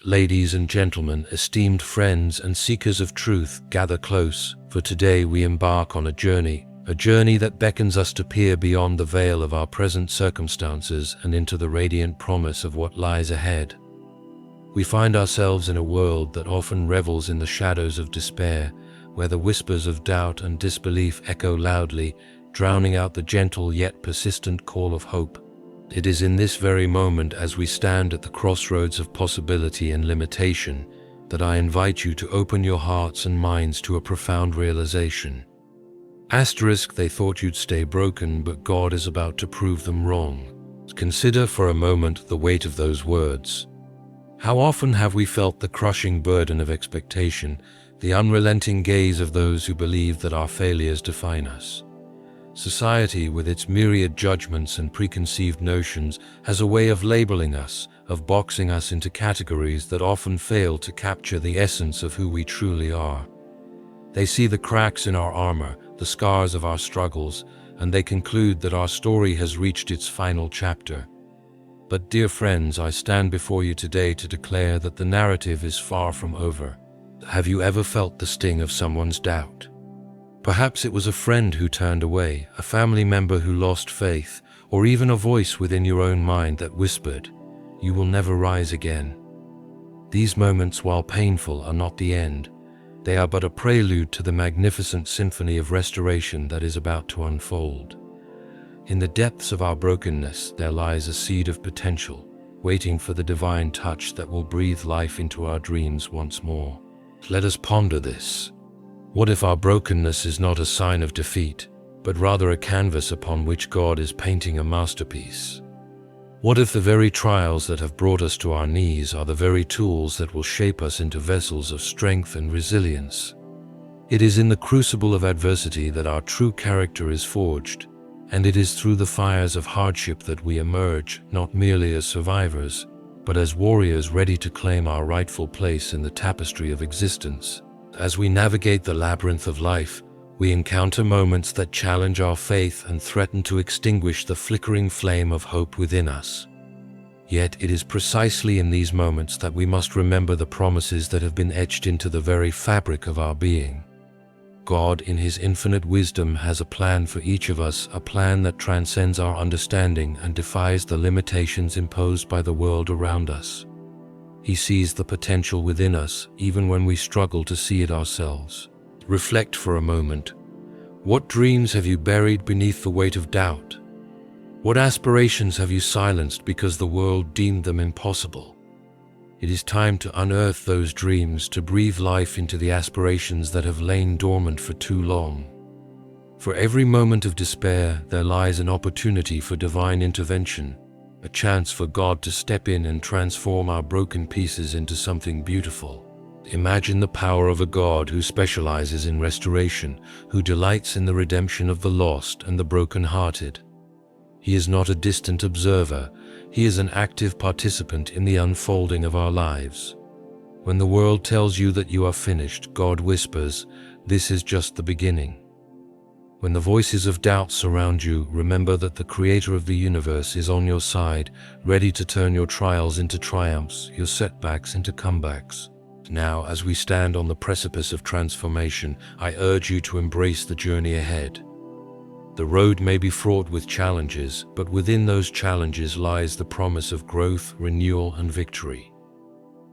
Ladies and gentlemen, esteemed friends and seekers of truth, gather close, for today we embark on a journey that beckons us to peer beyond the veil of our present circumstances and into the radiant promise of what lies ahead. We find ourselves in a world that often revels in the shadows of despair, where the whispers of doubt and disbelief echo loudly, drowning out the gentle yet persistent call of hope. It is in this very moment, as we stand at the crossroads of possibility and limitation, that I invite you to open your hearts and minds to a profound realization. They thought you'd stay broken, but God is about to prove them wrong. Consider for a moment the weight of those words. How often have we felt the crushing burden of expectation, the unrelenting gaze of those who believe that our failures define us? Society, with its myriad judgments and preconceived notions, has a way of labeling us, of boxing us into categories that often fail to capture the essence of who we truly are. They see the cracks in our armor, the scars of our struggles, and they conclude that our story has reached its final chapter. But dear friends, I stand before you today to declare that the narrative is far from over. Have you ever felt the sting of someone's doubt? Perhaps it was a friend who turned away, a family member who lost faith, or even a voice within your own mind that whispered, "You will never rise again." These moments, while painful, are not the end. They are but a prelude to the magnificent symphony of restoration that is about to unfold. In the depths of our brokenness, there lies a seed of potential, waiting for the divine touch that will breathe life into our dreams once more. Let us ponder this. What if our brokenness is not a sign of defeat, but rather a canvas upon which God is painting a masterpiece? What if the very trials that have brought us to our knees are the very tools that will shape us into vessels of strength and resilience? It is in the crucible of adversity that our true character is forged, and it is through the fires of hardship that we emerge, not merely as survivors, but as warriors ready to claim our rightful place in the tapestry of existence. As we navigate the labyrinth of life, we encounter moments that challenge our faith and threaten to extinguish the flickering flame of hope within us. Yet it is precisely in these moments that we must remember the promises that have been etched into the very fabric of our being. God, in His infinite wisdom, has a plan for each of us, a plan that transcends our understanding and defies the limitations imposed by the world around us. He sees the potential within us, even when we struggle to see it ourselves. Reflect for a moment. What dreams have you buried beneath the weight of doubt? What aspirations have you silenced because the world deemed them impossible? It is time to unearth those dreams, to breathe life into the aspirations that have lain dormant for too long. For every moment of despair, there lies an opportunity for divine intervention, a chance for God to step in and transform our broken pieces into something beautiful. Imagine the power of a God who specializes in restoration, who delights in the redemption of the lost and the broken-hearted. He is not a distant observer, He is an active participant in the unfolding of our lives. When the world tells you that you are finished, God whispers, "This is just the beginning." When the voices of doubt surround you, remember that the Creator of the universe is on your side, ready to turn your trials into triumphs, your setbacks into comebacks. Now, as we stand on the precipice of transformation, I urge you to embrace the journey ahead. The road may be fraught with challenges, but within those challenges lies the promise of growth, renewal, and victory.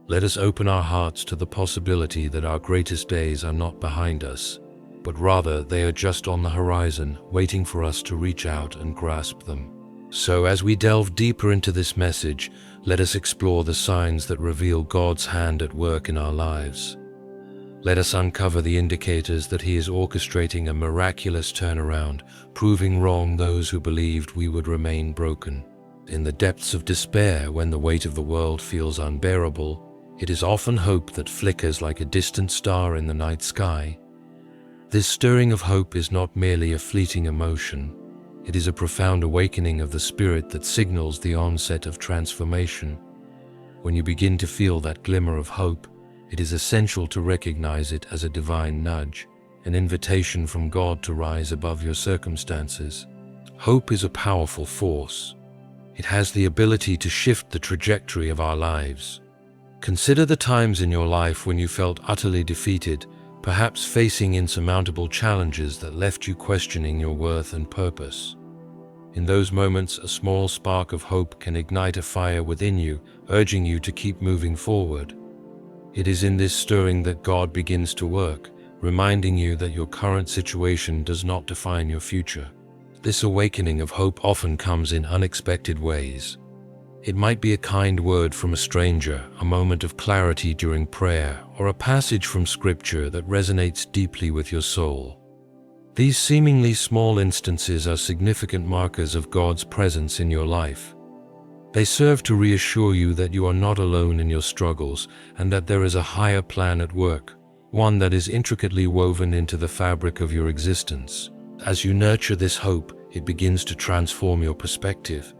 Let us open our hearts to the possibility that our greatest days are not behind us, but rather they are just on the horizon, waiting for us to reach out and grasp them. So as we delve deeper into this message, let us explore the signs that reveal God's hand at work in our lives. Let us uncover the indicators that He is orchestrating a miraculous turnaround, proving wrong those who believed we would remain broken. In the depths of despair, when the weight of the world feels unbearable, it is often hope that flickers like a distant star in the night sky. This stirring of hope is not merely a fleeting emotion. It is a profound awakening of the spirit that signals the onset of transformation. When you begin to feel that glimmer of hope, it is essential to recognize it as a divine nudge, an invitation from God to rise above your circumstances. Hope is a powerful force. It has the ability to shift the trajectory of our lives. Consider the times in your life when you felt utterly defeated, perhaps facing insurmountable challenges that left you questioning your worth and purpose. In those moments, a small spark of hope can ignite a fire within you, urging you to keep moving forward. It is in this stirring that God begins to work, reminding you that your current situation does not define your future. This awakening of hope often comes in unexpected ways. It might be a kind word from a stranger, a moment of clarity during prayer, or a passage from Scripture that resonates deeply with your soul. These seemingly small instances are significant markers of God's presence in your life. They serve to reassure you that you are not alone in your struggles and that there is a higher plan at work, one that is intricately woven into the fabric of your existence. As you nurture this hope, it begins to transform your perspective.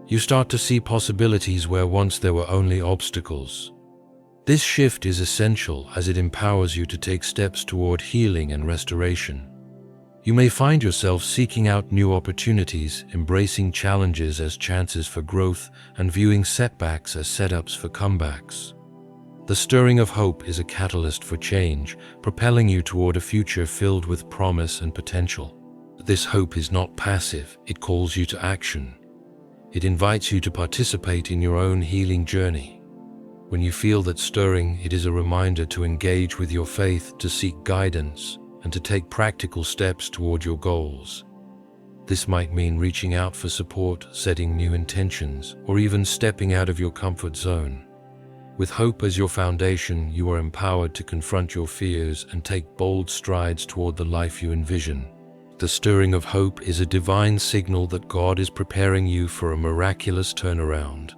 You start to see possibilities where once there were only obstacles. This shift is essential as it empowers you to take steps toward healing and restoration. You may find yourself seeking out new opportunities, embracing challenges as chances for growth, and viewing setbacks as setups for comebacks. The stirring of hope is a catalyst for change, propelling you toward a future filled with promise and potential. This hope is not passive, it calls you to action. It invites you to participate in your own healing journey. When you feel that stirring, it is a reminder to engage with your faith, to seek guidance, and to take practical steps toward your goals. This might mean reaching out for support, setting new intentions, or even stepping out of your comfort zone. With hope as your foundation, you are empowered to confront your fears and take bold strides toward the life you envision. The stirring of hope is a divine signal that God is preparing you for a miraculous turnaround.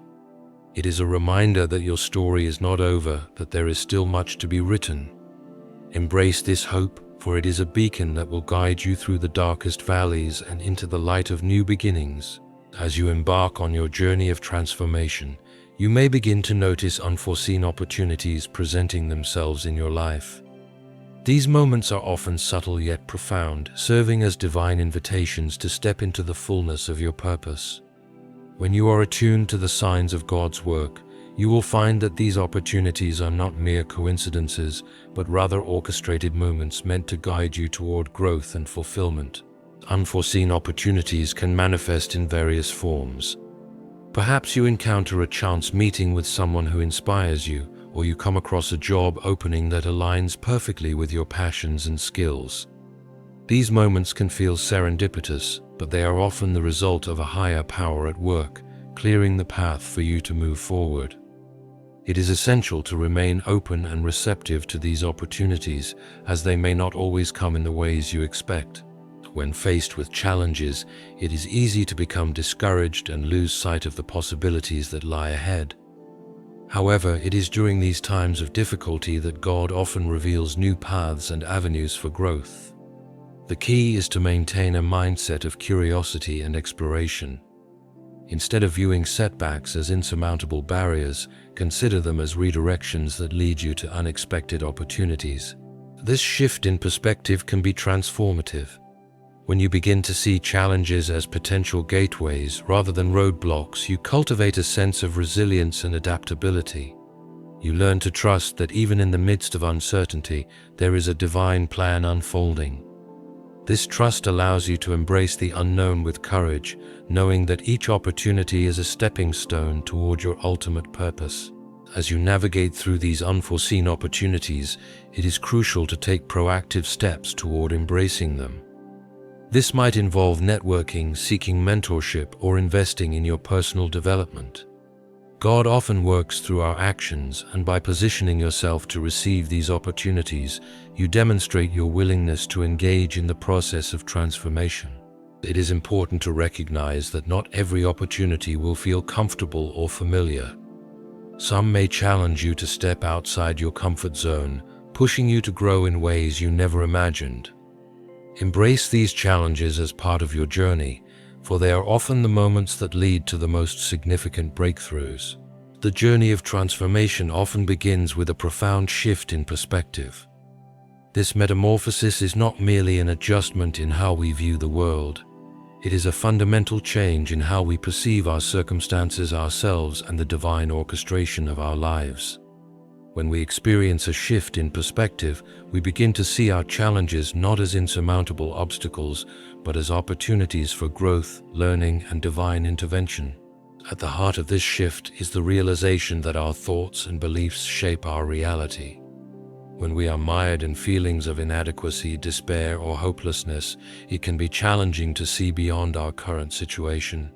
It is a reminder that your story is not over, that there is still much to be written. Embrace this hope, for it is a beacon that will guide you through the darkest valleys and into the light of new beginnings. As you embark on your journey of transformation, you may begin to notice unforeseen opportunities presenting themselves in your life. These moments are often subtle yet profound, serving as divine invitations to step into the fullness of your purpose. When you are attuned to the signs of God's work, you will find that these opportunities are not mere coincidences, but rather orchestrated moments meant to guide you toward growth and fulfillment. Unforeseen opportunities can manifest in various forms. Perhaps you encounter a chance meeting with someone who inspires you, or you come across a job opening that aligns perfectly with your passions and skills. These moments can feel serendipitous, but they are often the result of a higher power at work, clearing the path for you to move forward. It is essential to remain open and receptive to these opportunities, as they may not always come in the ways you expect. When faced with challenges, it is easy to become discouraged and lose sight of the possibilities that lie ahead. However, it is during these times of difficulty that God often reveals new paths and avenues for growth. The key is to maintain a mindset of curiosity and exploration. Instead of viewing setbacks as insurmountable barriers, consider them as redirections that lead you to unexpected opportunities. This shift in perspective can be transformative. When you begin to see challenges as potential gateways rather than roadblocks, you cultivate a sense of resilience and adaptability. You learn to trust that even in the midst of uncertainty, there is a divine plan unfolding. This trust allows you to embrace the unknown with courage, knowing that each opportunity is a stepping stone toward your ultimate purpose. As you navigate through these unforeseen opportunities, it is crucial to take proactive steps toward embracing them. This might involve networking, seeking mentorship, or investing in your personal development. God often works through our actions, and by positioning yourself to receive these opportunities, you demonstrate your willingness to engage in the process of transformation. It is important to recognize that not every opportunity will feel comfortable or familiar. Some may challenge you to step outside your comfort zone, pushing you to grow in ways you never imagined. Embrace these challenges as part of your journey, for they are often the moments that lead to the most significant breakthroughs. The journey of transformation often begins with a profound shift in perspective. This metamorphosis is not merely an adjustment in how we view the world. It is a fundamental change in how we perceive our circumstances, ourselves, and the divine orchestration of our lives. When we experience a shift in perspective, we begin to see our challenges not as insurmountable obstacles, but as opportunities for growth, learning, and divine intervention. At the heart of this shift is the realization that our thoughts and beliefs shape our reality. When we are mired in feelings of inadequacy, despair, or hopelessness, it can be challenging to see beyond our current situation.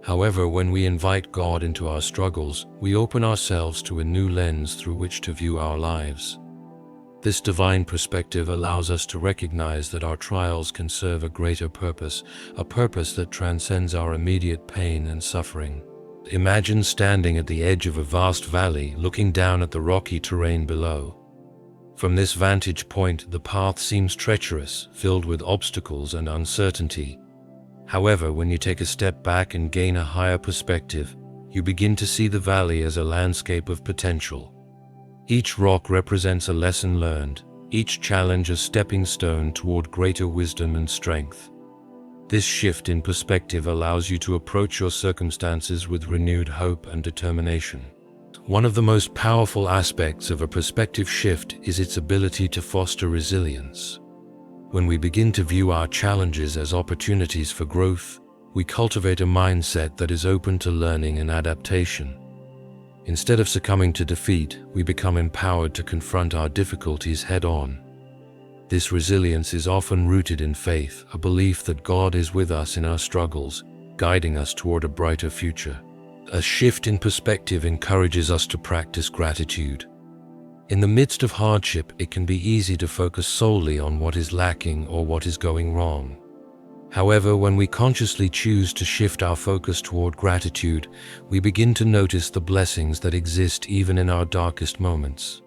However, when we invite God into our struggles, we open ourselves to a new lens through which to view our lives. This divine perspective allows us to recognize that our trials can serve a greater purpose, a purpose that transcends our immediate pain and suffering. Imagine standing at the edge of a vast valley, looking down at the rocky terrain below. From this vantage point, the path seems treacherous, filled with obstacles and uncertainty. However, when you take a step back and gain a higher perspective, you begin to see the valley as a landscape of potential. Each rock represents a lesson learned, each challenge a stepping stone toward greater wisdom and strength. This shift in perspective allows you to approach your circumstances with renewed hope and determination. One of the most powerful aspects of a perspective shift is its ability to foster resilience. When we begin to view our challenges as opportunities for growth, we cultivate a mindset that is open to learning and adaptation. Instead of succumbing to defeat, we become empowered to confront our difficulties head-on. This resilience is often rooted in faith, a belief that God is with us in our struggles, guiding us toward a brighter future. A shift in perspective encourages us to practice gratitude. In the midst of hardship, it can be easy to focus solely on what is lacking or what is going wrong. However, when we consciously choose to shift our focus toward gratitude, we begin to notice the blessings that exist even in our darkest moments.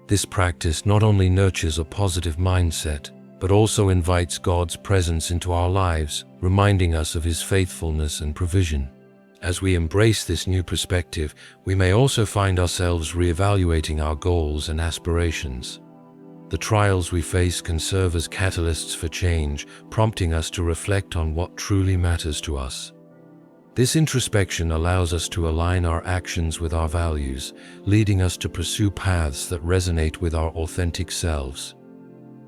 This practice not only nurtures a positive mindset, but also invites God's presence into our lives, reminding us of His faithfulness and provision. As we embrace this new perspective, we may also find ourselves reevaluating our goals and aspirations. The trials we face can serve as catalysts for change, prompting us to reflect on what truly matters to us. This introspection allows us to align our actions with our values, leading us to pursue paths that resonate with our authentic selves.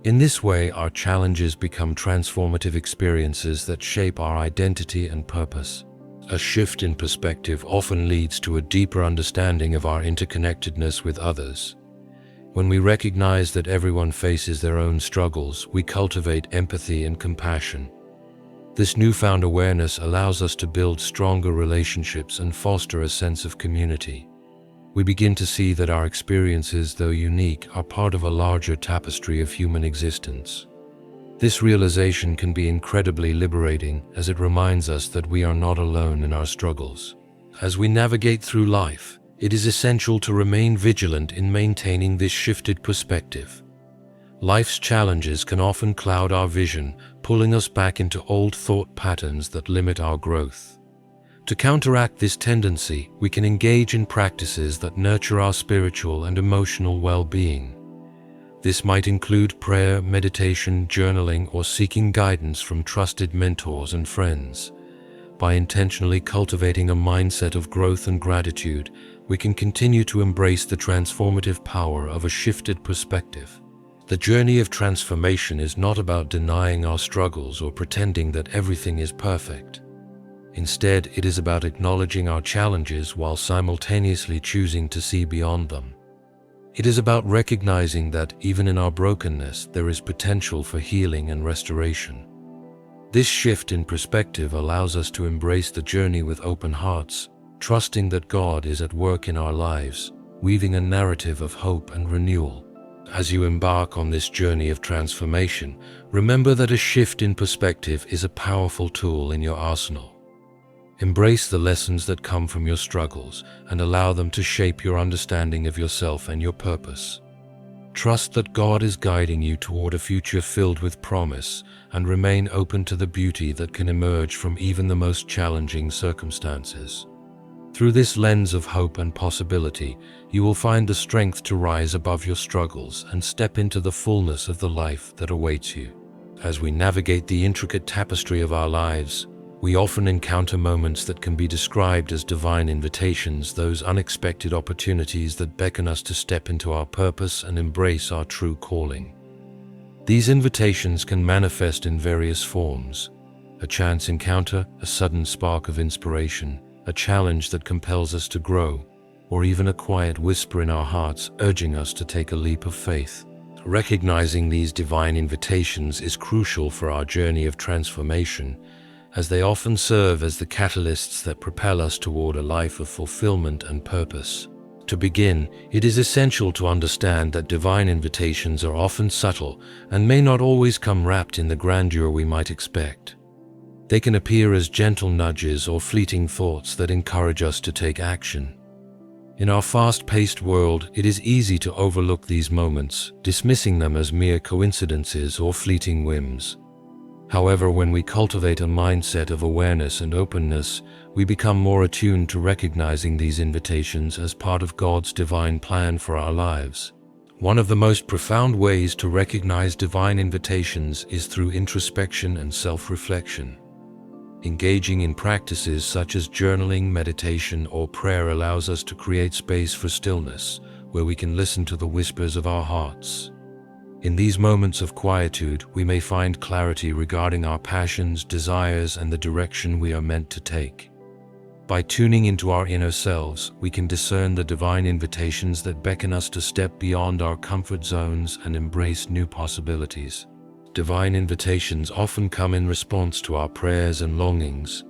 In this way, our challenges become transformative experiences that shape our identity and purpose. A shift in perspective often leads to a deeper understanding of our interconnectedness with others. When we recognize that everyone faces their own struggles, we cultivate empathy and compassion. This newfound awareness allows us to build stronger relationships and foster a sense of community. We begin to see that our experiences, though unique, are part of a larger tapestry of human existence. This realization can be incredibly liberating, as it reminds us that we are not alone in our struggles. As we navigate through life, it is essential to remain vigilant in maintaining this shifted perspective. Life's challenges can often cloud our vision, pulling us back into old thought patterns that limit our growth. To counteract this tendency, we can engage in practices that nurture our spiritual and emotional well-being. This might include prayer, meditation, journaling, or seeking guidance from trusted mentors and friends. By intentionally cultivating a mindset of growth and gratitude, we can continue to embrace the transformative power of a shifted perspective. The journey of transformation is not about denying our struggles or pretending that everything is perfect. Instead, it is about acknowledging our challenges while simultaneously choosing to see beyond them. It is about recognizing that even in our brokenness, there is potential for healing and restoration. This shift in perspective allows us to embrace the journey with open hearts, trusting that God is at work in our lives, weaving a narrative of hope and renewal. As you embark on this journey of transformation, remember that a shift in perspective is a powerful tool in your arsenal. Embrace the lessons that come from your struggles and allow them to shape your understanding of yourself and your purpose. Trust that God is guiding you toward a future filled with promise, and remain open to the beauty that can emerge from even the most challenging circumstances. Through this lens of hope and possibility, you will find the strength to rise above your struggles and step into the fullness of the life that awaits you. As we navigate the intricate tapestry of our lives, We often encounter moments that can be described as divine invitations, those unexpected opportunities that beckon us to step into our purpose and embrace our true calling. These invitations can manifest in various forms: a chance encounter, a sudden spark of inspiration, a challenge that compels us to grow, or even a quiet whisper in our hearts urging us to take a leap of faith. Recognizing these divine invitations is crucial for our journey of transformation, as they often serve as the catalysts that propel us toward a life of fulfillment and purpose. To begin, it is essential to understand that divine invitations are often subtle and may not always come wrapped in the grandeur we might expect. They can appear as gentle nudges or fleeting thoughts that encourage us to take action. In our fast-paced world, it is easy to overlook these moments, dismissing them as mere coincidences or fleeting whims. However, when we cultivate a mindset of awareness and openness, we become more attuned to recognizing these invitations as part of God's divine plan for our lives. One of the most profound ways to recognize divine invitations is through introspection and self-reflection. Engaging in practices such as journaling, meditation, or prayer allows us to create space for stillness, where we can listen to the whispers of our hearts. In these moments of quietude, we may find clarity regarding our passions, desires, and the direction we are meant to take. By tuning into our inner selves, we can discern the divine invitations that beckon us to step beyond our comfort zones and embrace new possibilities. Divine invitations often come in response to our prayers and longings.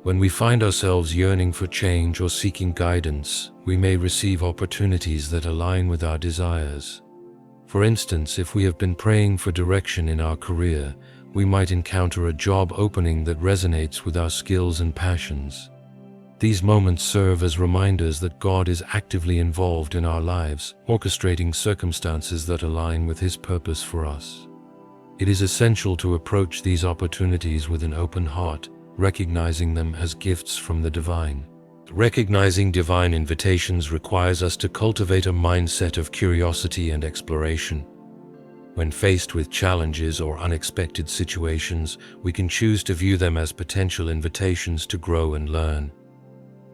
When we find ourselves yearning for change or seeking guidance, we may receive opportunities that align with our desires. For instance, if we have been praying for direction in our career, we might encounter a job opening that resonates with our skills and passions. These moments serve as reminders that God is actively involved in our lives, orchestrating circumstances that align with His purpose for us. It is essential to approach these opportunities with an open heart, recognizing them as gifts from the divine. Recognizing divine invitations requires us to cultivate a mindset of curiosity and exploration. When faced with challenges or unexpected situations, we can choose to view them as potential invitations to grow and learn.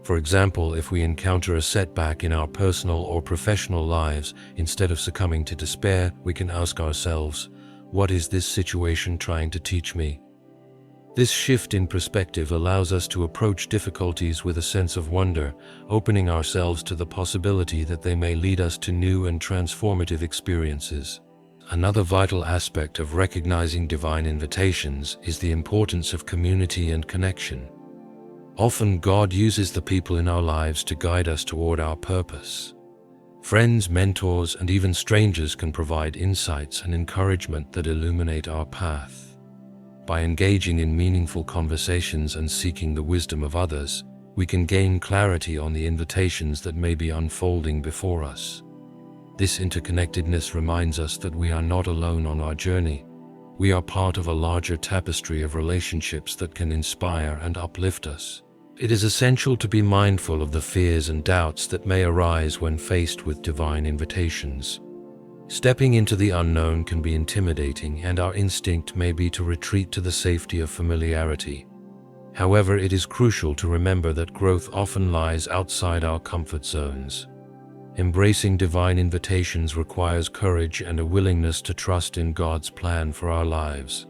For example, if we encounter a setback in our personal or professional lives, instead of succumbing to despair, we can ask ourselves, "What is this situation trying to teach me?" This shift in perspective allows us to approach difficulties with a sense of wonder, opening ourselves to the possibility that they may lead us to new and transformative experiences. Another vital aspect of recognizing divine invitations is the importance of community and connection. Often, God uses the people in our lives to guide us toward our purpose. Friends, mentors, and even strangers can provide insights and encouragement that illuminate our path. By engaging in meaningful conversations and seeking the wisdom of others, we can gain clarity on the invitations that may be unfolding before us. This interconnectedness reminds us that we are not alone on our journey. We are part of a larger tapestry of relationships that can inspire and uplift us. It is essential to be mindful of the fears and doubts that may arise when faced with divine invitations. Stepping into the unknown can be intimidating, and our instinct may be to retreat to the safety of familiarity. However, it is crucial to remember that growth often lies outside our comfort zones. Embracing divine invitations requires courage and a willingness to trust in God's plan for our lives.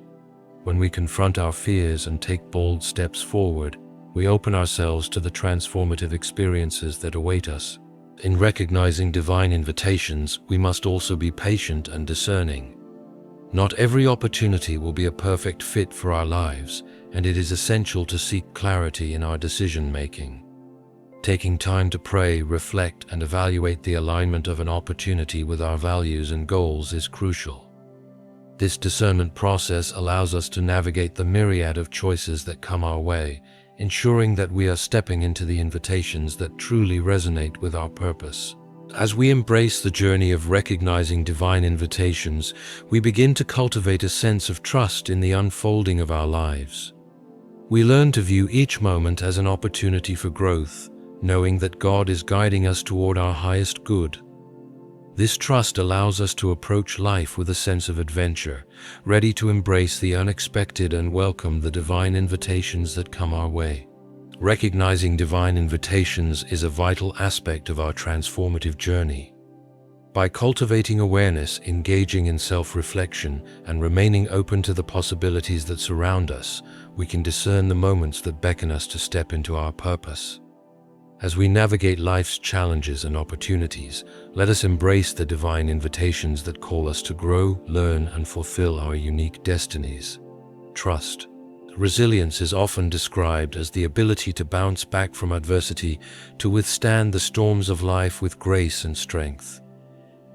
When we confront our fears and take bold steps forward, we open ourselves to the transformative experiences that await us. In recognizing divine invitations, we must also be patient and discerning. Not every opportunity will be a perfect fit for our lives, and it is essential to seek clarity in our decision-making. Taking time to pray, reflect, and evaluate the alignment of an opportunity with our values and goals is crucial. This discernment process allows us to navigate the myriad of choices that come our way, ensuring that we are stepping into the invitations that truly resonate with our purpose. As we embrace the journey of recognizing divine invitations, we begin to cultivate a sense of trust in the unfolding of our lives. We learn to view each moment as an opportunity for growth, knowing that God is guiding us toward our highest good. This trust allows us to approach life with a sense of adventure, ready to embrace the unexpected and welcome the divine invitations that come our way. Recognizing divine invitations is a vital aspect of our transformative journey. By cultivating awareness, engaging in self-reflection, and remaining open to the possibilities that surround us, we can discern the moments that beckon us to step into our purpose. As we navigate life's challenges and opportunities, let us embrace the divine invitations that call us to grow, learn, and fulfill our unique destinies. Trust. Resilience is often described as the ability to bounce back from adversity, to withstand the storms of life with grace and strength.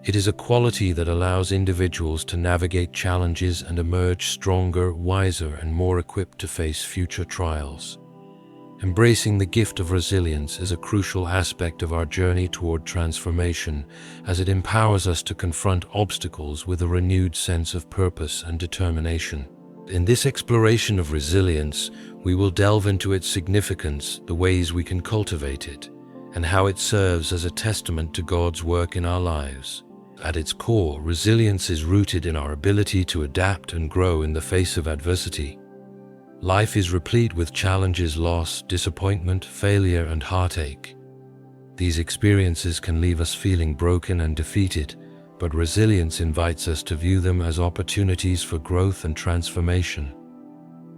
It is a quality that allows individuals to navigate challenges and emerge stronger, wiser, and more equipped to face future trials. Embracing the gift of resilience is a crucial aspect of our journey toward transformation, as it empowers us to confront obstacles with a renewed sense of purpose and determination. In this exploration of resilience, we will delve into its significance, the ways we can cultivate it, and how it serves as a testament to God's work in our lives. At its core, resilience is rooted in our ability to adapt and grow in the face of adversity. Life is replete with challenges, loss, disappointment, failure, and heartache. These experiences can leave us feeling broken and defeated, but resilience invites us to view them as opportunities for growth and transformation.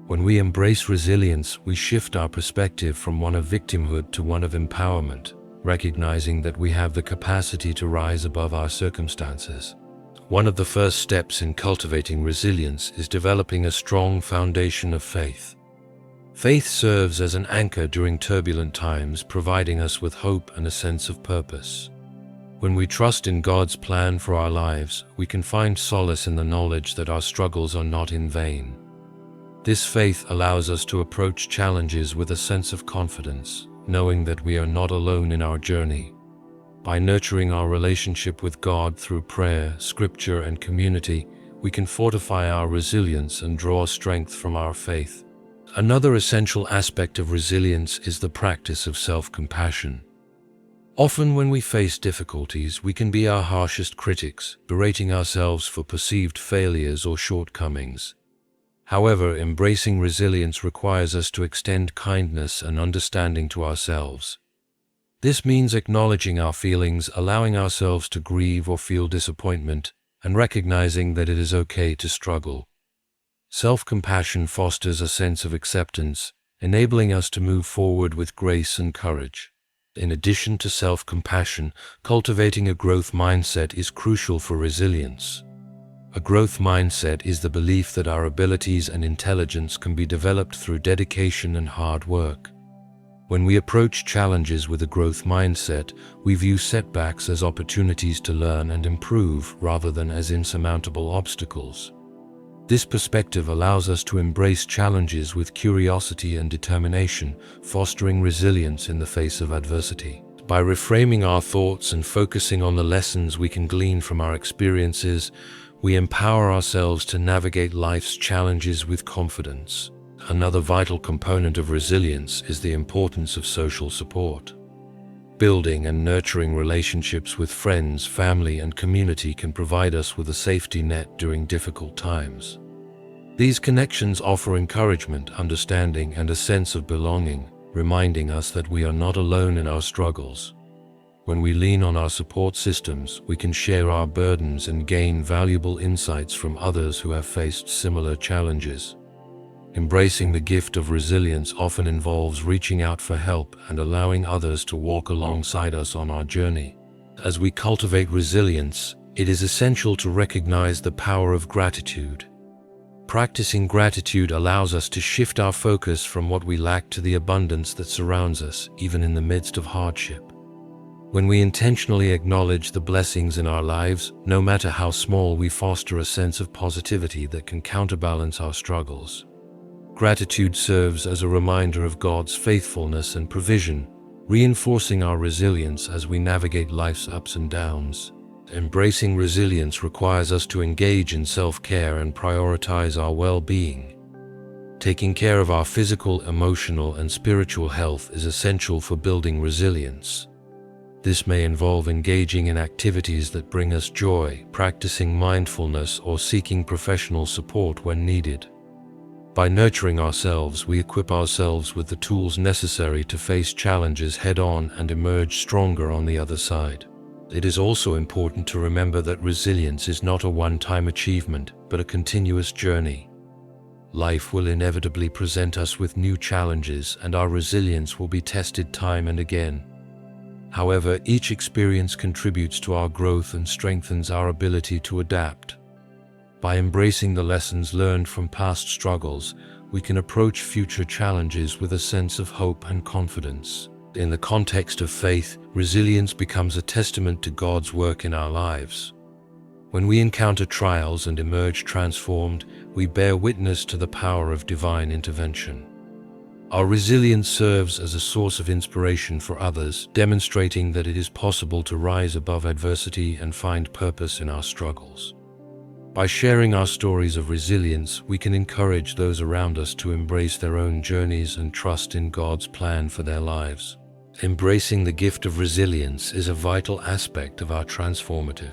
When we embrace resilience, we shift our perspective from one of victimhood to one of empowerment, recognizing that we have the capacity to rise above our circumstances. One of the first steps in cultivating resilience is developing a strong foundation of faith. Faith serves as an anchor during turbulent times, providing us with hope and a sense of purpose. When we trust in God's plan for our lives, we can find solace in the knowledge that our struggles are not in vain. This faith allows us to approach challenges with a sense of confidence, knowing that we are not alone in our journey. By nurturing our relationship with God through prayer, scripture, and community, we can fortify our resilience and draw strength from our faith. Another essential aspect of resilience is the practice of self-compassion. Often when we face difficulties, we can be our harshest critics, berating ourselves for perceived failures or shortcomings. However, embracing resilience requires us to extend kindness and understanding to ourselves. This means acknowledging our feelings, allowing ourselves to grieve or feel disappointment, and recognizing that it is okay to struggle. Self-compassion fosters a sense of acceptance, enabling us to move forward with grace and courage. In addition to self-compassion, cultivating a growth mindset is crucial for resilience. A growth mindset is the belief that our abilities and intelligence can be developed through dedication and hard work. When we approach challenges with a growth mindset, we view setbacks as opportunities to learn and improve rather than as insurmountable obstacles. This perspective allows us to embrace challenges with curiosity and determination, fostering resilience in the face of adversity. By reframing our thoughts and focusing on the lessons we can glean from our experiences, we empower ourselves to navigate life's challenges with confidence. Another vital component of resilience is the importance of social support. Building and nurturing relationships with friends, family, and community can provide us with a safety net during difficult times. These connections offer encouragement, understanding, and a sense of belonging, reminding us that we are not alone in our struggles. When we lean on our support systems, we can share our burdens and gain valuable insights from others who have faced similar challenges. Embracing the gift of resilience often involves reaching out for help and allowing others to walk alongside us on our journey. As we cultivate resilience, it is essential to recognize the power of gratitude. Practicing gratitude allows us to shift our focus from what we lack to the abundance that surrounds us, even in the midst of hardship. When we intentionally acknowledge the blessings in our lives, no matter how small, we foster a sense of positivity that can counterbalance our struggles. Gratitude serves as a reminder of God's faithfulness and provision, reinforcing our resilience as we navigate life's ups and downs. Embracing resilience requires us to engage in self-care and prioritize our well-being. Taking care of our physical, emotional, and spiritual health is essential for building resilience. This may involve engaging in activities that bring us joy, practicing mindfulness, or seeking professional support when needed. By nurturing ourselves, we equip ourselves with the tools necessary to face challenges head-on and emerge stronger on the other side. It is also important to remember that resilience is not a one-time achievement, but a continuous journey. Life will inevitably present us with new challenges, and our resilience will be tested time and again. However, each experience contributes to our growth and strengthens our ability to adapt. By embracing the lessons learned from past struggles, we can approach future challenges with a sense of hope and confidence. In the context of faith, resilience becomes a testament to God's work in our lives. When we encounter trials and emerge transformed, we bear witness to the power of divine intervention. Our resilience serves as a source of inspiration for others, demonstrating that it is possible to rise above adversity and find purpose in our struggles. By sharing our stories of resilience, we can encourage those around us to embrace their own journeys and trust in God's plan for their lives. Embracing the gift of resilience is a vital aspect of our transformative.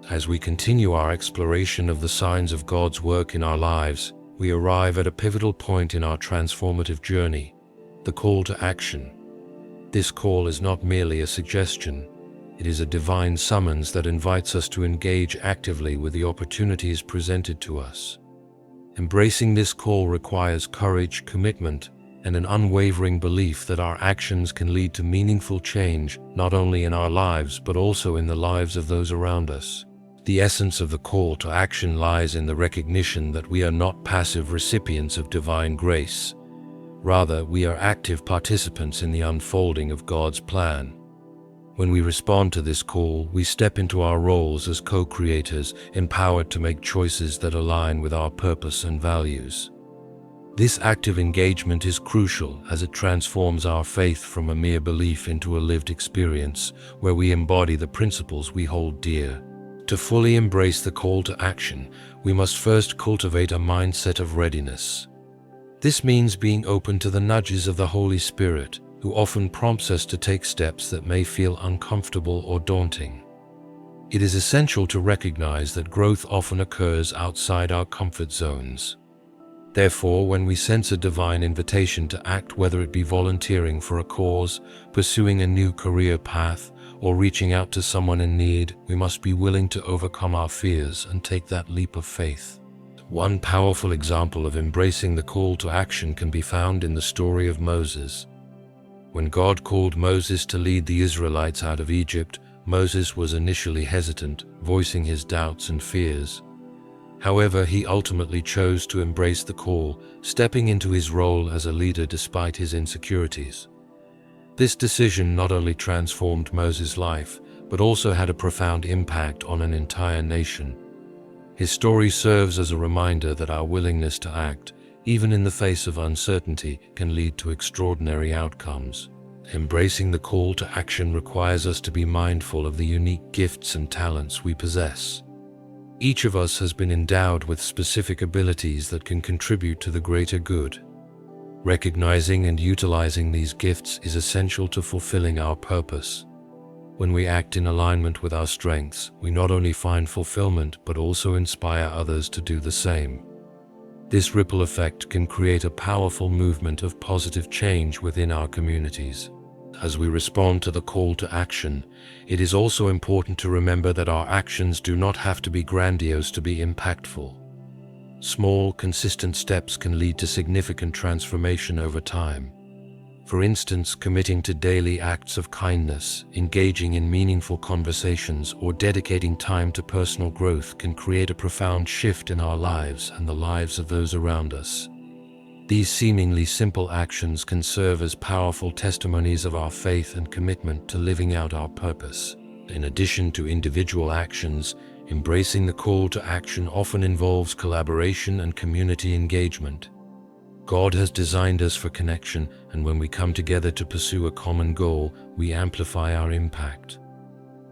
As we continue our exploration of the signs of God's work in our lives, we arrive at a pivotal point in our transformative journey, the call to action. This call is not merely a suggestion. It is a divine summons that invites us to engage actively with the opportunities presented to us. Embracing this call requires courage, commitment, and an unwavering belief that our actions can lead to meaningful change, not only in our lives but also in the lives of those around us. The essence of the call to action lies in the recognition that we are not passive recipients of divine grace. Rather, we are active participants in the unfolding of God's plan. When we respond to this call, we step into our roles as co-creators, empowered to make choices that align with our purpose and values. This active engagement is crucial as it transforms our faith from a mere belief into a lived experience, where we embody the principles we hold dear. To fully embrace the call to action, we must first cultivate a mindset of readiness. This means being open to the nudges of the Holy Spirit, who often prompts us to take steps that may feel uncomfortable or daunting. It is essential to recognize that growth often occurs outside our comfort zones. Therefore, when we sense a divine invitation to act, whether it be volunteering for a cause, pursuing a new career path, or reaching out to someone in need, we must be willing to overcome our fears and take that leap of faith. One powerful example of embracing the call to action can be found in the story of Moses. When God called Moses to lead the Israelites out of Egypt, Moses was initially hesitant, voicing his doubts and fears. However, he ultimately chose to embrace the call, stepping into his role as a leader despite his insecurities. This decision not only transformed Moses' life, but also had a profound impact on an entire nation. His story serves as a reminder that our willingness to act, even in the face of uncertainty, can lead to extraordinary outcomes. Embracing the call to action requires us to be mindful of the unique gifts and talents we possess. Each of us has been endowed with specific abilities that can contribute to the greater good. Recognizing and utilizing these gifts is essential to fulfilling our purpose. When we act in alignment with our strengths, we not only find fulfillment but also inspire others to do the same. This ripple effect can create a powerful movement of positive change within our communities. As we respond to the call to action, it is also important to remember that our actions do not have to be grandiose to be impactful. Small, consistent steps can lead to significant transformation over time. For instance, committing to daily acts of kindness, engaging in meaningful conversations, or dedicating time to personal growth can create a profound shift in our lives and the lives of those around us. These seemingly simple actions can serve as powerful testimonies of our faith and commitment to living out our purpose. In addition to individual actions, embracing the call to action often involves collaboration and community engagement. God has designed us for connection, and when we come together to pursue a common goal, we amplify our impact.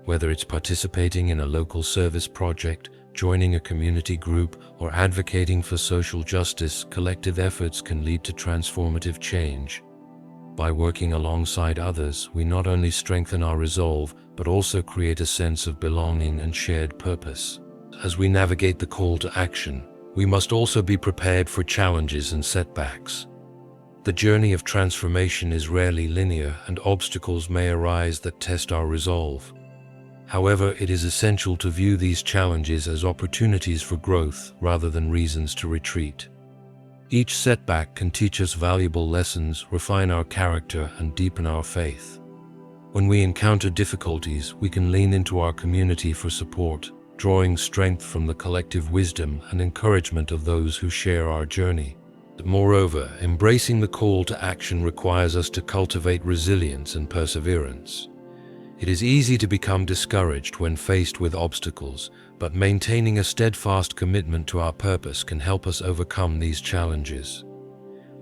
Whether it's participating in a local service project, joining a community group, or advocating for social justice, collective efforts can lead to transformative change. By working alongside others, we not only strengthen our resolve, but also create a sense of belonging and shared purpose. As we navigate the call to action, we must also be prepared for challenges and setbacks. The journey of transformation is rarely linear, and obstacles may arise that test our resolve. However, it is essential to view these challenges as opportunities for growth rather than reasons to retreat. Each setback can teach us valuable lessons, refine our character, and deepen our faith. When we encounter difficulties, we can lean into our community for support, drawing strength from the collective wisdom and encouragement of those who share our journey. Moreover, embracing the call to action requires us to cultivate resilience and perseverance. It is easy to become discouraged when faced with obstacles, but maintaining a steadfast commitment to our purpose can help us overcome these challenges.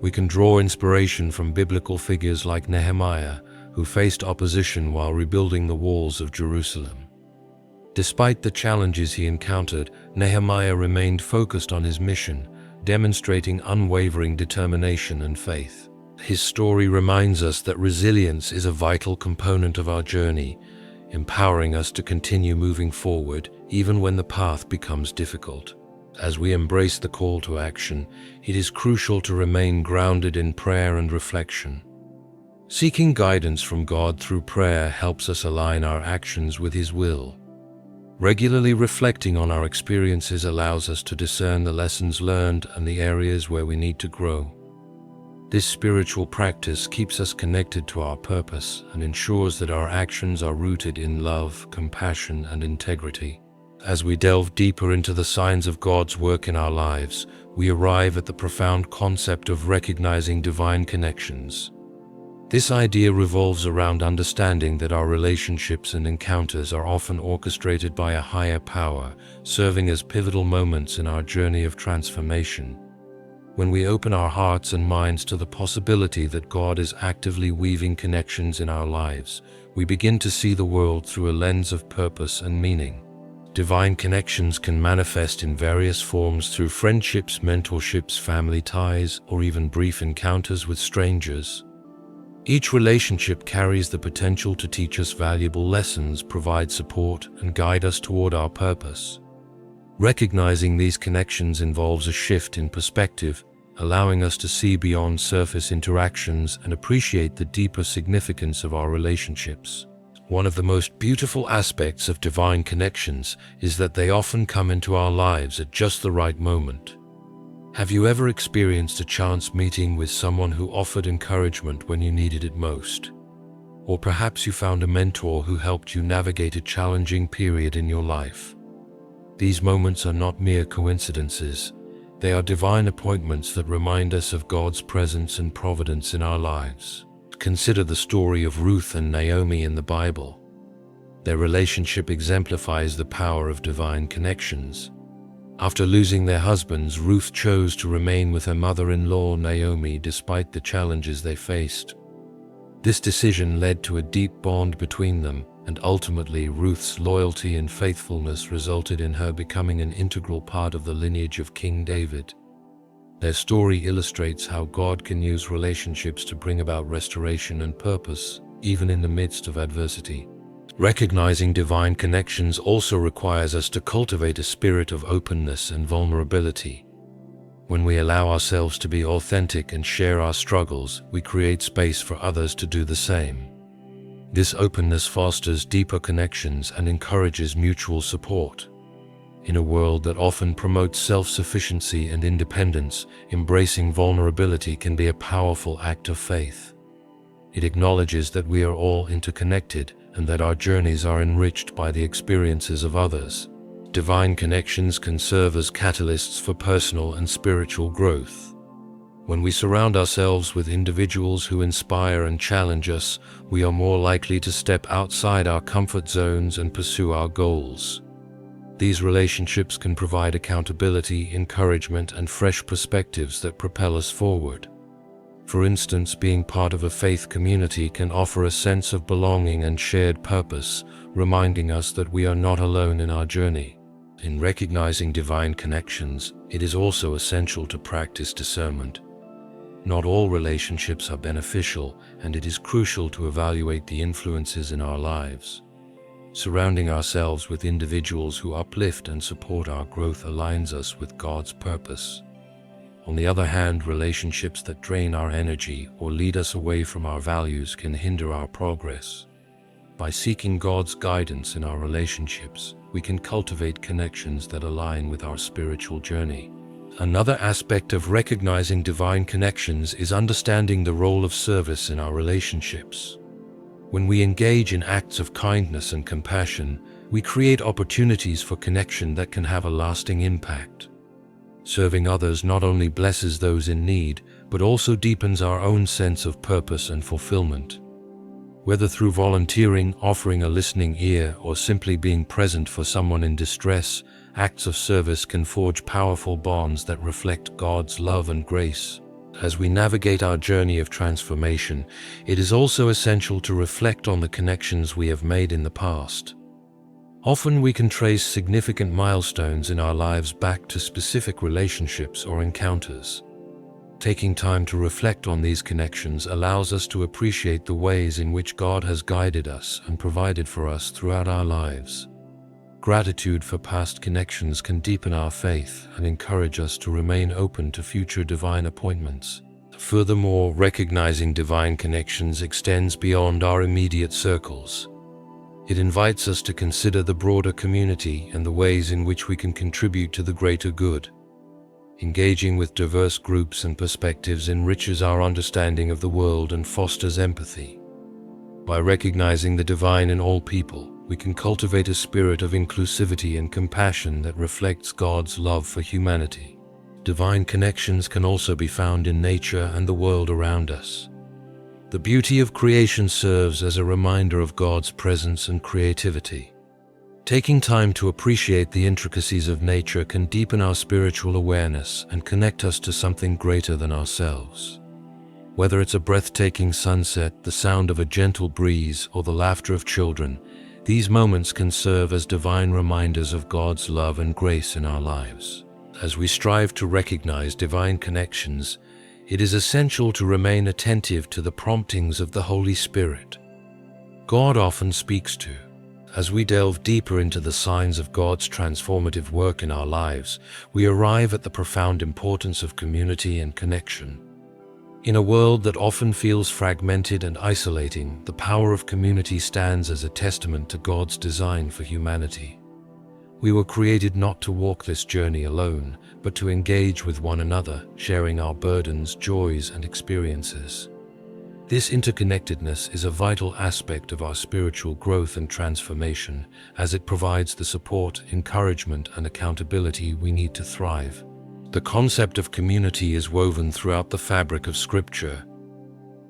We can draw inspiration from biblical figures like Nehemiah, who faced opposition while rebuilding the walls of Jerusalem. Despite the challenges he encountered, Nehemiah remained focused on his mission, demonstrating unwavering determination and faith. His story reminds us that resilience is a vital component of our journey, empowering us to continue moving forward even when the path becomes difficult. As we embrace the call to action, it is crucial to remain grounded in prayer and reflection. Seeking guidance from God through prayer helps us align our actions with His will. Regularly reflecting on our experiences allows us to discern the lessons learned and the areas where we need to grow. This spiritual practice keeps us connected to our purpose and ensures that our actions are rooted in love, compassion, and integrity. As we delve deeper into the signs of God's work in our lives, we arrive at the profound concept of recognizing divine connections. This idea revolves around understanding that our relationships and encounters are often orchestrated by a higher power, serving as pivotal moments in our journey of transformation. When we open our hearts and minds to the possibility that God is actively weaving connections in our lives, we begin to see the world through a lens of purpose and meaning. Divine connections can manifest in various forms through friendships, mentorships, family ties, or even brief encounters with strangers. Each relationship carries the potential to teach us valuable lessons, provide support, and guide us toward our purpose. Recognizing these connections involves a shift in perspective, allowing us to see beyond surface interactions and appreciate the deeper significance of our relationships. One of the most beautiful aspects of divine connections is that they often come into our lives at just the right moment. Have you ever experienced a chance meeting with someone who offered encouragement when you needed it most? Or perhaps you found a mentor who helped you navigate a challenging period in your life. These moments are not mere coincidences. They are divine appointments that remind us of God's presence and providence in our lives. Consider the story of Ruth and Naomi in the Bible. Their relationship exemplifies the power of divine connections. After losing their husbands, Ruth chose to remain with her mother-in-law Naomi despite the challenges they faced. This decision led to a deep bond between them, and ultimately Ruth's loyalty and faithfulness resulted in her becoming an integral part of the lineage of King David. Their story illustrates how God can use relationships to bring about restoration and purpose, even in the midst of adversity. Recognizing divine connections also requires us to cultivate a spirit of openness and vulnerability. When we allow ourselves to be authentic and share our struggles, we create space for others to do the same. This openness fosters deeper connections and encourages mutual support. In a world that often promotes self-sufficiency and independence, embracing vulnerability can be a powerful act of faith. It acknowledges that we are all interconnected and that our journeys are enriched by the experiences of others. Divine connections can serve as catalysts for personal and spiritual growth. When we surround ourselves with individuals who inspire and challenge us, we are more likely to step outside our comfort zones and pursue our goals. These relationships can provide accountability, encouragement, and fresh perspectives that propel us forward. For instance, being part of a faith community can offer a sense of belonging and shared purpose, reminding us that we are not alone in our journey. In recognizing divine connections, it is also essential to practice discernment. Not all relationships are beneficial, and it is crucial to evaluate the influences in our lives. Surrounding ourselves with individuals who uplift and support our growth aligns us with God's purpose. On the other hand, relationships that drain our energy or lead us away from our values can hinder our progress. By seeking God's guidance in our relationships, we can cultivate connections that align with our spiritual journey. Another aspect of recognizing divine connections is understanding the role of service in our relationships. When we engage in acts of kindness and compassion, we create opportunities for connection that can have a lasting impact. Serving others not only blesses those in need, but also deepens our own sense of purpose and fulfillment. Whether through volunteering, offering a listening ear, or simply being present for someone in distress, acts of service can forge powerful bonds that reflect God's love and grace. As we navigate our journey of transformation, it is also essential to reflect on the connections we have made in the past. Often we can trace significant milestones in our lives back to specific relationships or encounters. Taking time to reflect on these connections allows us to appreciate the ways in which God has guided us and provided for us throughout our lives. Gratitude for past connections can deepen our faith and encourage us to remain open to future divine appointments. Furthermore, recognizing divine connections extends beyond our immediate circles. It invites us to consider the broader community and the ways in which we can contribute to the greater good. Engaging with diverse groups and perspectives enriches our understanding of the world and fosters empathy. By recognizing the divine in all people, we can cultivate a spirit of inclusivity and compassion that reflects God's love for humanity. Divine connections can also be found in nature and the world around us. The beauty of creation serves as a reminder of God's presence and creativity. Taking time to appreciate the intricacies of nature can deepen our spiritual awareness and connect us to something greater than ourselves. Whether it's a breathtaking sunset, the sound of a gentle breeze, or the laughter of children, these moments can serve as divine reminders of God's love and grace in our lives. As we strive to recognize divine connections, it is essential to remain attentive to the promptings of the Holy Spirit. God often speaks to. As we delve deeper into the signs of God's transformative work in our lives, we arrive at the profound importance of community and connection. In a world that often feels fragmented and isolating, the power of community stands as a testament to God's design for humanity. We were created not to walk this journey alone, but to engage with one another, sharing our burdens, joys, and experiences. This interconnectedness is a vital aspect of our spiritual growth and transformation, as it provides the support, encouragement, and accountability we need to thrive. The concept of community is woven throughout the fabric of Scripture.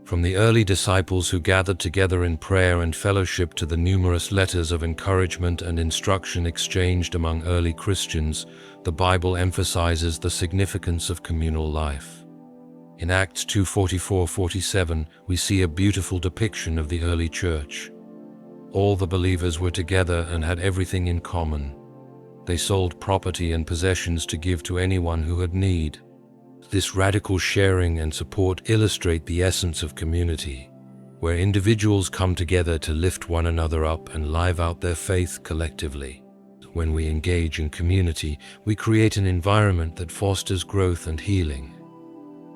From the early disciples who gathered together in prayer and fellowship to the numerous letters of encouragement and instruction exchanged among early Christians, the Bible emphasizes the significance of communal life. In Acts 2:44-47, we see a beautiful depiction of the early church. All the believers were together and had everything in common. They sold property and possessions to give to anyone who had need. This radical sharing and support illustrate the essence of community, where individuals come together to lift one another up and live out their faith collectively. When we engage in community, we create an environment that fosters growth and healing.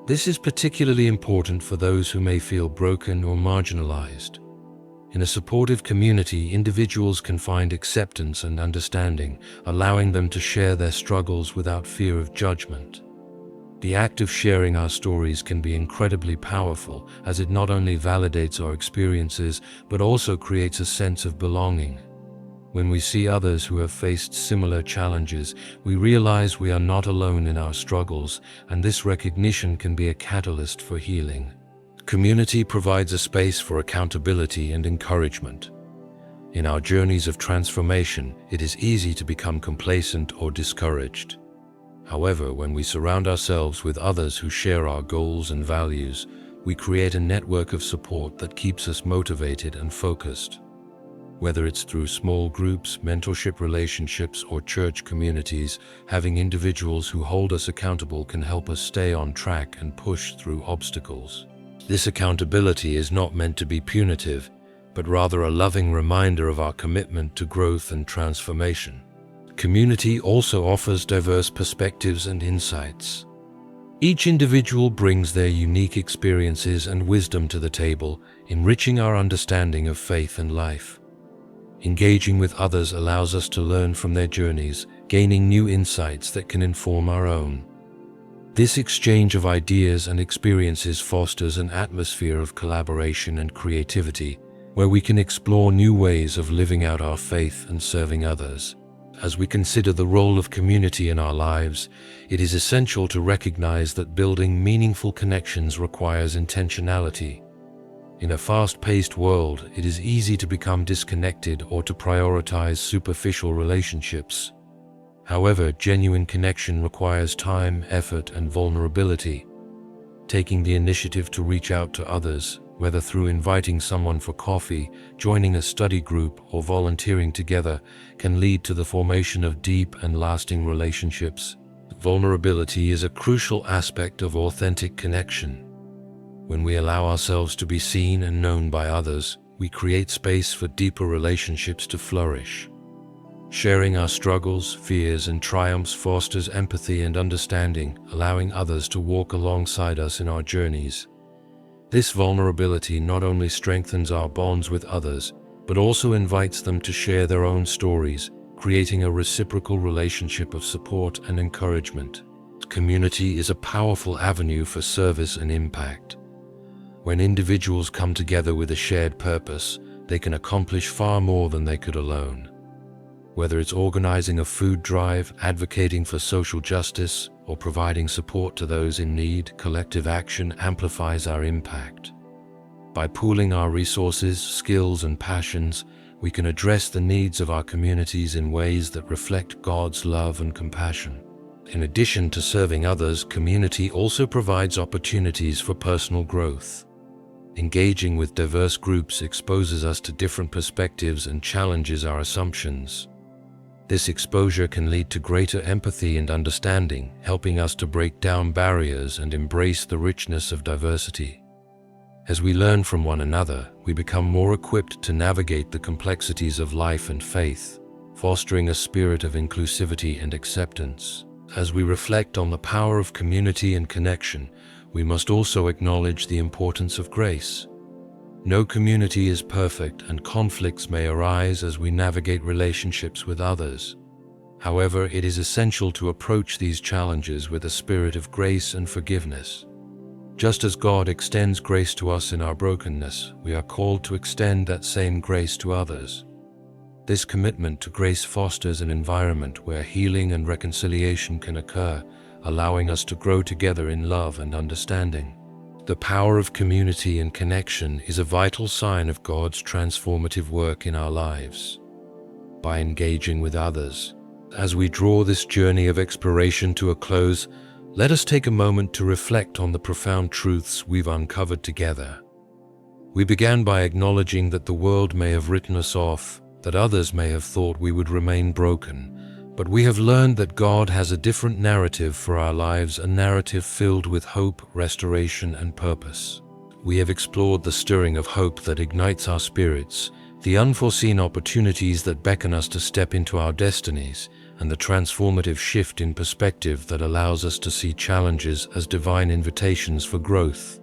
This is particularly important for those who may feel broken or marginalized. In a supportive community, individuals can find acceptance and understanding, allowing them to share their struggles without fear of judgment. The act of sharing our stories can be incredibly powerful, as it not only validates our experiences, but also creates a sense of belonging. When we see others who have faced similar challenges, we realize we are not alone in our struggles, and this recognition can be a catalyst for healing. Community provides a space for accountability and encouragement. In our journeys of transformation, it is easy to become complacent or discouraged. However, when we surround ourselves with others who share our goals and values, we create a network of support that keeps us motivated and focused. Whether it's through small groups, mentorship relationships, or church communities, having individuals who hold us accountable can help us stay on track and push through obstacles. This accountability is not meant to be punitive, but rather a loving reminder of our commitment to growth and transformation. Community also offers diverse perspectives and insights. Each individual brings their unique experiences and wisdom to the table, enriching our understanding of faith and life. Engaging with others allows us to learn from their journeys, gaining new insights that can inform our own. This exchange of ideas and experiences fosters an atmosphere of collaboration and creativity, where we can explore new ways of living out our faith and serving others. As we consider the role of community in our lives, it is essential to recognize that building meaningful connections requires intentionality. In a fast-paced world, it is easy to become disconnected or to prioritize superficial relationships. However, genuine connection requires time, effort, and vulnerability. Taking the initiative to reach out to others, whether through inviting someone for coffee, joining a study group, or volunteering together, can lead to the formation of deep and lasting relationships. Vulnerability is a crucial aspect of authentic connection. When we allow ourselves to be seen and known by others, we create space for deeper relationships to flourish. Sharing our struggles, fears, and triumphs fosters empathy and understanding, allowing others to walk alongside us in our journeys. This vulnerability not only strengthens our bonds with others, but also invites them to share their own stories, creating a reciprocal relationship of support and encouragement. Community is a powerful avenue for service and impact. When individuals come together with a shared purpose, they can accomplish far more than they could alone. Whether it's organizing a food drive, advocating for social justice, or providing support to those in need, collective action amplifies our impact. By pooling our resources, skills, and passions, we can address the needs of our communities in ways that reflect God's love and compassion. In addition to serving others, community also provides opportunities for personal growth. Engaging with diverse groups exposes us to different perspectives and challenges our assumptions. This exposure can lead to greater empathy and understanding, helping us to break down barriers and embrace the richness of diversity. As we learn from one another, we become more equipped to navigate the complexities of life and faith, fostering a spirit of inclusivity and acceptance. As we reflect on the power of community and connection, we must also acknowledge the importance of grace. No community is perfect, and conflicts may arise as we navigate relationships with others. However, it is essential to approach these challenges with a spirit of grace and forgiveness. Just as God extends grace to us in our brokenness, we are called to extend that same grace to others. This commitment to grace fosters an environment where healing and reconciliation can occur, allowing us to grow together in love and understanding. The power of community and connection is a vital sign of God's transformative work in our lives. By engaging with others, as we draw this journey of exploration to a close, let us take a moment to reflect on the profound truths we've uncovered together. We began by acknowledging that the world may have written us off, that others may have thought we would remain broken, but we have learned that God has a different narrative for our lives, a narrative filled with hope, restoration, and purpose. We have explored the stirring of hope that ignites our spirits, the unforeseen opportunities that beckon us to step into our destinies, and the transformative shift in perspective that allows us to see challenges as divine invitations for growth.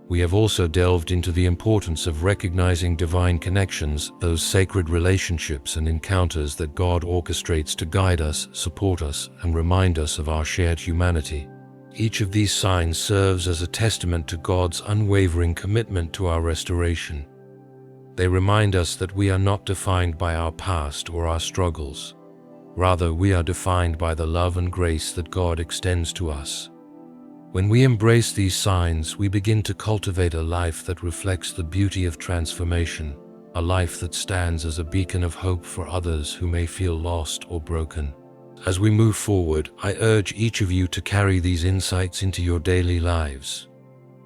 We have also delved into the importance of recognizing divine connections, those sacred relationships and encounters that God orchestrates to guide us, support us, and remind us of our shared humanity. Each of these signs serves as a testament to God's unwavering commitment to our restoration. They remind us that we are not defined by our past or our struggles. Rather, we are defined by the love and grace that God extends to us. When we embrace these signs, we begin to cultivate a life that reflects the beauty of transformation, a life that stands as a beacon of hope for others who may feel lost or broken. As we move forward, I urge each of you to carry these insights into your daily lives.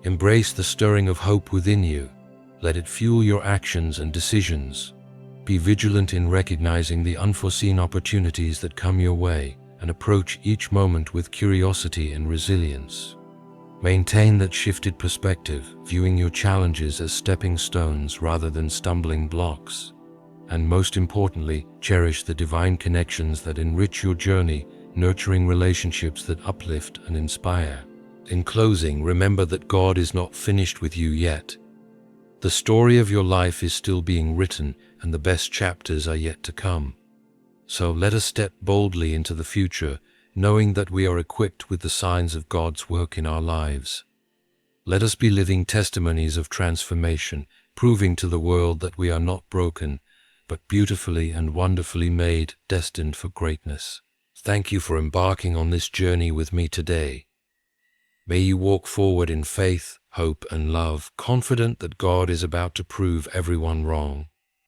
Embrace the stirring of hope within you. Let it fuel your actions and decisions. Be vigilant in recognizing the unforeseen opportunities that come your way, and approach each moment with curiosity and resilience. Maintain that shifted perspective, viewing your challenges as stepping stones rather than stumbling blocks. And most importantly, cherish the divine connections that enrich your journey, nurturing relationships that uplift and inspire. In closing, remember that God is not finished with you yet. The story of your life is still being written, and the best chapters are yet to come. So let us step boldly into the future, knowing that we are equipped with the signs of God's work in our lives. Let us be living testimonies of transformation, proving to the world that we are not broken, but beautifully and wonderfully made, destined for greatness. Thank you for embarking on this journey with me today. May you walk forward in faith, hope, and love, confident that God is about to prove everyone wrong.